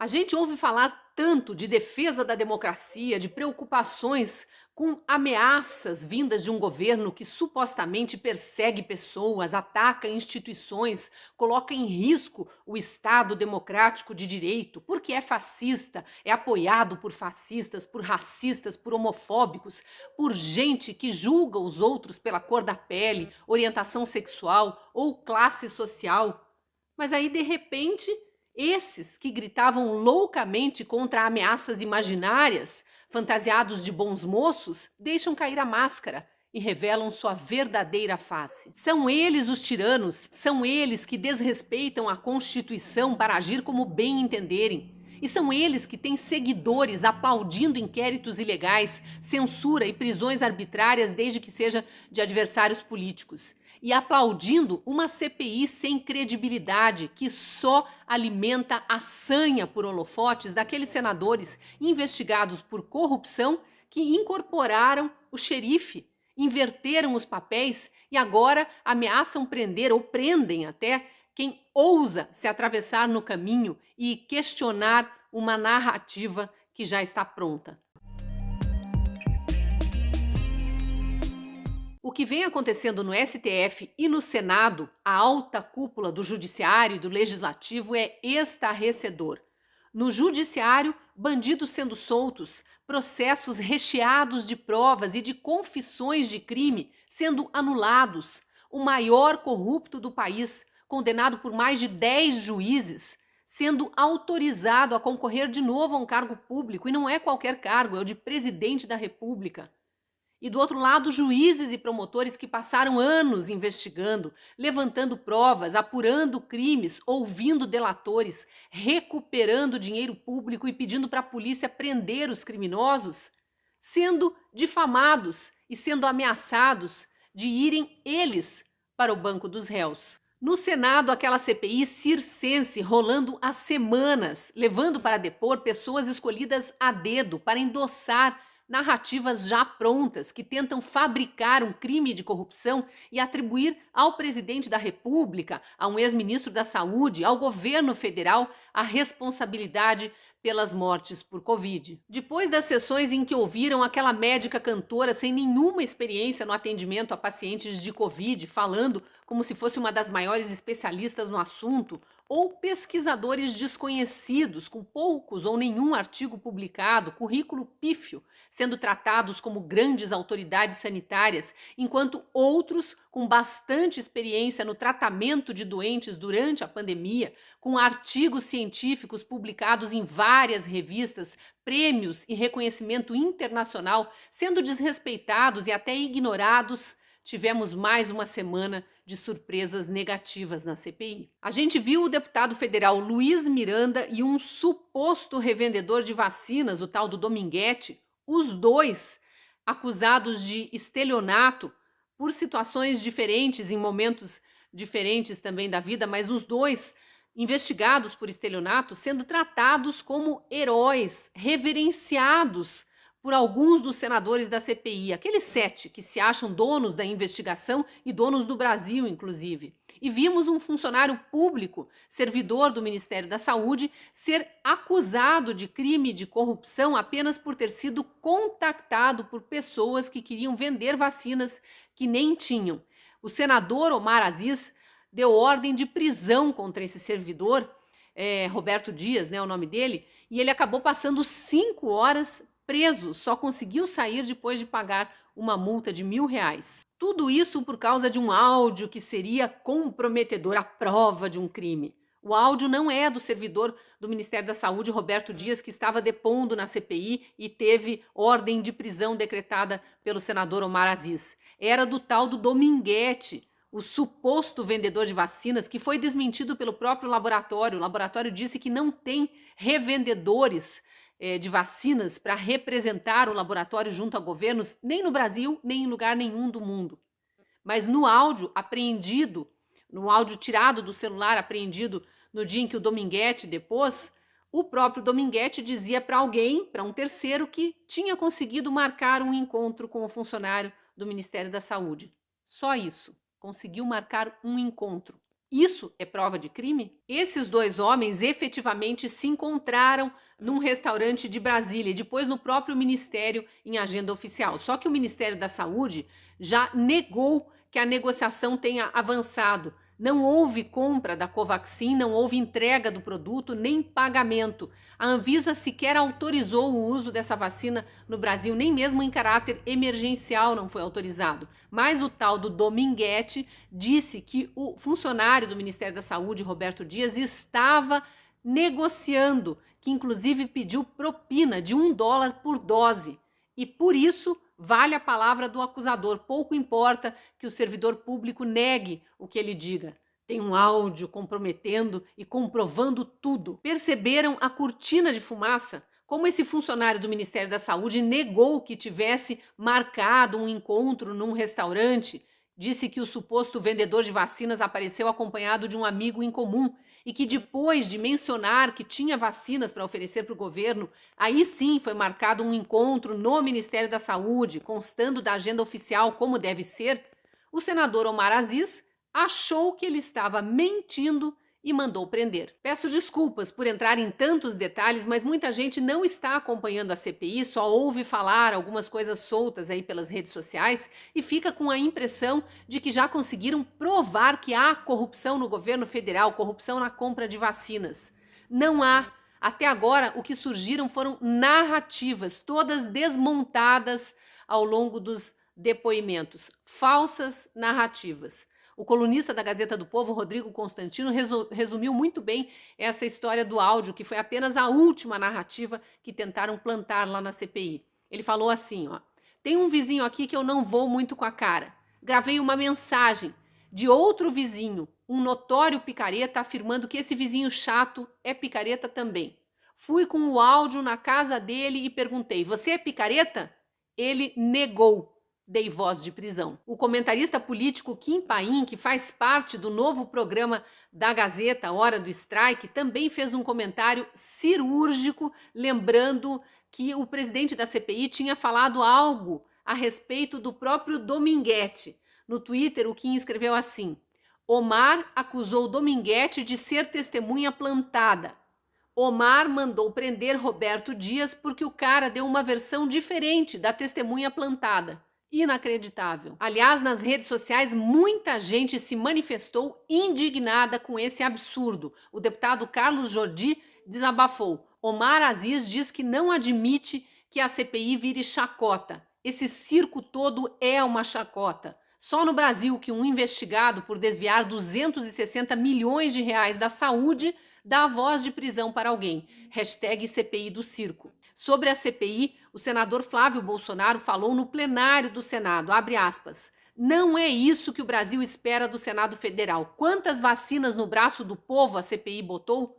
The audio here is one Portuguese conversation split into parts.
A gente ouve falar tanto de defesa da democracia, de preocupações com ameaças vindas de um governo que supostamente persegue pessoas, ataca instituições, coloca em risco o Estado democrático de direito, porque é fascista, é apoiado por fascistas, por racistas, por homofóbicos, por gente que julga os outros pela cor da pele, orientação sexual ou classe social. Mas aí, de repente, esses que gritavam loucamente contra ameaças imaginárias, fantasiados de bons moços, deixam cair a máscara e revelam sua verdadeira face. São eles os tiranos, são eles que desrespeitam a Constituição para agir como bem entenderem. E são eles que têm seguidores aplaudindo inquéritos ilegais, censura e prisões arbitrárias desde que seja de adversários políticos. E aplaudindo uma CPI sem credibilidade que só alimenta a sanha por holofotes daqueles senadores investigados por corrupção que incorporaram o xerife, inverteram os papéis e agora ameaçam prender ou prendem até quem ousa se atravessar no caminho e questionar uma narrativa que já está pronta. O que vem acontecendo no STF e no Senado, a alta cúpula do Judiciário e do Legislativo, é estarrecedor. No Judiciário, bandidos sendo soltos, processos recheados de provas e de confissões de crime sendo anulados, o maior corrupto do país, condenado por mais de 10 juízes, sendo autorizado a concorrer de novo a um cargo público, e não é qualquer cargo, é o de presidente da República. E do outro lado, juízes e promotores que passaram anos investigando, levantando provas, apurando crimes, ouvindo delatores, recuperando dinheiro público e pedindo para a polícia prender os criminosos, sendo difamados e sendo ameaçados de irem eles para o banco dos réus. No Senado, aquela CPI circense rolando há semanas, levando para depor pessoas escolhidas a dedo para endossar narrativas já prontas que tentam fabricar um crime de corrupção e atribuir ao presidente da República, a um ex-ministro da Saúde, ao governo federal, a responsabilidade pelas mortes por Covid. Depois das sessões em que ouviram aquela médica cantora sem nenhuma experiência no atendimento a pacientes de Covid, falando como se fosse uma das maiores especialistas no assunto, ou pesquisadores desconhecidos, com poucos ou nenhum artigo publicado, currículo pífio, sendo tratados como grandes autoridades sanitárias, enquanto outros, com bastante experiência no tratamento de doentes durante a pandemia, com artigos científicos publicados em várias revistas, prêmios e reconhecimento internacional, sendo desrespeitados e até ignorados, tivemos mais uma semana de surpresas negativas na CPI. A gente viu o deputado federal Luiz Miranda e um suposto revendedor de vacinas, o tal do Dominguete, os dois acusados de estelionato por situações diferentes, em momentos diferentes também da vida, mas os dois investigados por estelionato sendo tratados como heróis, reverenciados por alguns dos senadores da CPI, aqueles 7 que se acham donos da investigação e donos do Brasil, inclusive. E vimos um funcionário público, servidor do Ministério da Saúde, ser acusado de crime de corrupção apenas por ter sido contactado por pessoas que queriam vender vacinas que nem tinham. O senador Omar Aziz deu ordem de prisão contra esse servidor, Roberto Dias, né, o nome dele, e ele acabou passando 5 horas preso, só conseguiu sair depois de pagar uma multa de R$ 1.000. Tudo isso por causa de um áudio que seria comprometedor, a prova de um crime. O áudio não é do servidor do Ministério da Saúde, Roberto Dias, que estava depondo na CPI e teve ordem de prisão decretada pelo senador Omar Aziz. Era do tal do Dominguete, o suposto vendedor de vacinas, que foi desmentido pelo próprio laboratório. O laboratório disse que não tem revendedores de vacinas para representar o laboratório junto a governos, nem no Brasil, nem em lugar nenhum do mundo. Mas no áudio apreendido, no áudio tirado do celular apreendido no dia em que o Dominguete depôs, o próprio Dominguete dizia para alguém, para um terceiro, que tinha conseguido marcar um encontro com o funcionário do Ministério da Saúde. Só isso, conseguiu marcar um encontro. Isso é prova de crime? Esses dois homens efetivamente se encontraram num restaurante de Brasília e depois no próprio Ministério em agenda oficial. Só que o Ministério da Saúde já negou que a negociação tenha avançado. Não houve compra da Covaxin, não houve entrega do produto, nem pagamento. A Anvisa sequer autorizou o uso dessa vacina no Brasil, nem mesmo em caráter emergencial não foi autorizado. Mas o tal do Dominguete disse que o funcionário do Ministério da Saúde, Roberto Dias, estava negociando, que inclusive pediu propina de $1 por dose. E por isso vale a palavra do acusador. Pouco importa que o servidor público negue o que ele diga. Tem um áudio comprometendo e comprovando tudo. Perceberam a cortina de fumaça? Como esse funcionário do Ministério da Saúde negou que tivesse marcado um encontro num restaurante, disse que o suposto vendedor de vacinas apareceu acompanhado de um amigo em comum e que depois de mencionar que tinha vacinas para oferecer para o governo, aí sim foi marcado um encontro no Ministério da Saúde, constando da agenda oficial como deve ser, o senador Omar Aziz achou que ele estava mentindo e mandou prender. Peço desculpas por entrar em tantos detalhes, mas muita gente não está acompanhando a CPI, só ouve falar algumas coisas soltas aí pelas redes sociais e fica com a impressão de que já conseguiram provar que há corrupção no governo federal, corrupção na compra de vacinas. Não há. Até agora, o que surgiram foram narrativas, todas desmontadas ao longo dos depoimentos, falsas narrativas. O colunista da Gazeta do Povo, Rodrigo Constantino, resumiu muito bem essa história do áudio, que foi apenas a última narrativa que tentaram plantar lá na CPI. Ele falou assim, ó: tem um vizinho aqui que eu não vou muito com a cara. Gravei uma mensagem de outro vizinho, um notório picareta, afirmando que esse vizinho chato é picareta também. Fui com o áudio na casa dele e perguntei: você é picareta? Ele negou. Dei voz de prisão. O comentarista político Kim Paim, que faz parte do novo programa da Gazeta, Hora do Strike, também fez um comentário cirúrgico, lembrando que o presidente da CPI tinha falado algo a respeito do próprio Dominguete. No Twitter, o Kim escreveu assim: Omar acusou Dominguete de ser testemunha plantada. Omar mandou prender Roberto Dias porque o cara deu uma versão diferente da testemunha plantada. Inacreditável. Aliás, nas redes sociais, muita gente se manifestou indignada com esse absurdo. O deputado Carlos Jordi desabafou. Omar Aziz diz que não admite que a CPI vire chacota. Esse circo todo é uma chacota. Só no Brasil que um investigado por desviar 260 milhões de reais da saúde dá voz de prisão para alguém. Hashtag CPI do circo. Sobre a CPI, o senador Flávio Bolsonaro falou no plenário do Senado, abre aspas, não é isso que o Brasil espera do Senado Federal. Quantas vacinas no braço do povo a CPI botou?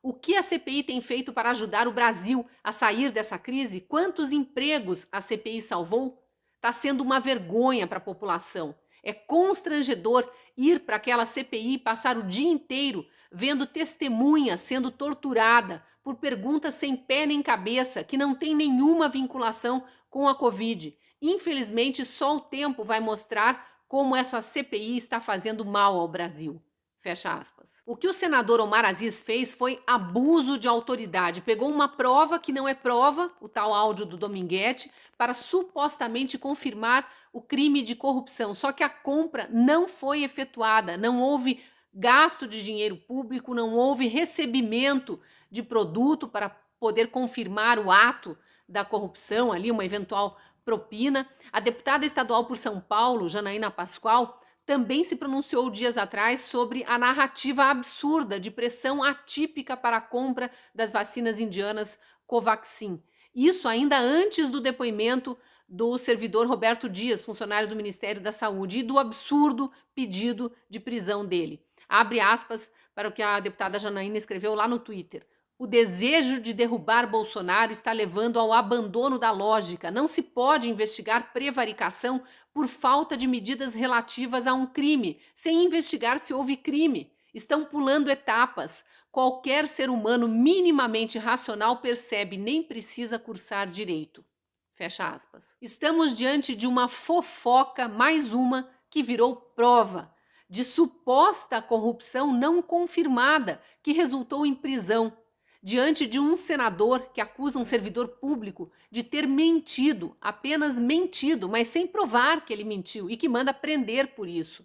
O que a CPI tem feito para ajudar o Brasil a sair dessa crise? Quantos empregos a CPI salvou? Está sendo uma vergonha para a população. É constrangedor ir para aquela CPI e passar o dia inteiro vendo testemunha sendo torturada por perguntas sem pé nem cabeça, que não tem nenhuma vinculação com a Covid. Infelizmente, só o tempo vai mostrar como essa CPI está fazendo mal ao Brasil. Fecha aspas. O que o senador Omar Aziz fez foi abuso de autoridade. Pegou uma prova que não é prova, o tal áudio do Dominguete, para supostamente confirmar o crime de corrupção. Só que a compra não foi efetuada, não houve gasto de dinheiro público, não houve recebimento de produto para poder confirmar o ato da corrupção ali, uma eventual propina. A deputada estadual por São Paulo, Janaína Pascoal, também se pronunciou dias atrás sobre a narrativa absurda de pressão atípica para a compra das vacinas indianas Covaxin. Isso ainda antes do depoimento do servidor Roberto Dias, funcionário do Ministério da Saúde, e do absurdo pedido de prisão dele. Abre aspas para o que a deputada Janaína escreveu lá no Twitter. O desejo de derrubar Bolsonaro está levando ao abandono da lógica. Não se pode investigar prevaricação por falta de medidas relativas a um crime, sem investigar se houve crime. Estão pulando etapas. Qualquer ser humano minimamente racional percebe, nem precisa cursar direito. Fecha aspas. Estamos diante de uma fofoca, mais uma, que virou prova de suposta corrupção não confirmada que resultou em prisão, diante de um senador que acusa um servidor público de ter mentido, apenas mentido, mas sem provar que ele mentiu e que manda prender por isso.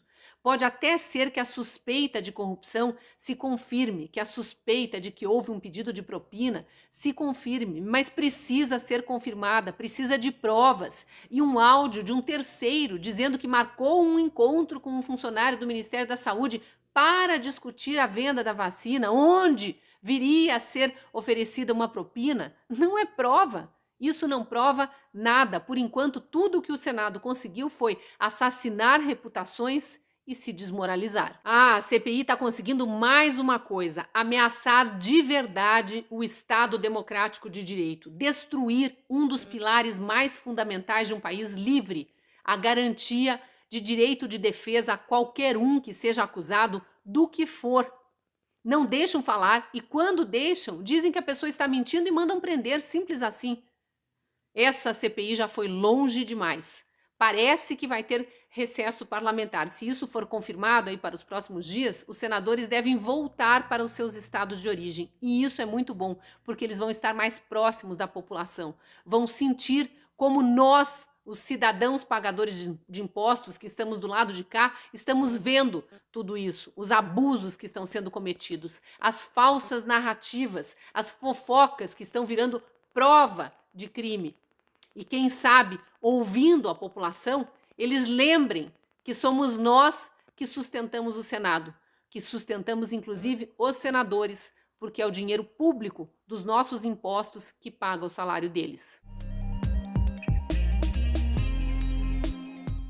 Pode até ser que a suspeita de corrupção se confirme, que a suspeita de que houve um pedido de propina se confirme, mas precisa ser confirmada, precisa de provas e um áudio de um terceiro dizendo que marcou um encontro com um funcionário do Ministério da Saúde para discutir a venda da vacina, onde viria a ser oferecida uma propina. Não é prova. Isso não prova nada. Por enquanto, tudo o que o Senado conseguiu foi assassinar reputações e se desmoralizar. A CPI está conseguindo mais uma coisa: ameaçar de verdade o Estado democrático de direito, destruir um dos pilares mais fundamentais de um país livre, a garantia de direito de defesa a qualquer um que seja acusado do que for. Não deixam falar e quando deixam, dizem que a pessoa está mentindo e mandam prender, simples assim. Essa CPI já foi longe demais. Parece que vai ter recesso parlamentar. Se isso for confirmado aí para os próximos dias, os senadores devem voltar para os seus estados de origem. E isso é muito bom, porque eles vão estar mais próximos da população. Vão sentir como nós, os cidadãos pagadores de impostos que estamos do lado de cá, estamos vendo tudo isso, os abusos que estão sendo cometidos, as falsas narrativas, as fofocas que estão virando prova de crime. E quem sabe, ouvindo a população, eles lembrem que somos nós que sustentamos o Senado, que sustentamos inclusive os senadores, porque é o dinheiro público dos nossos impostos que paga o salário deles.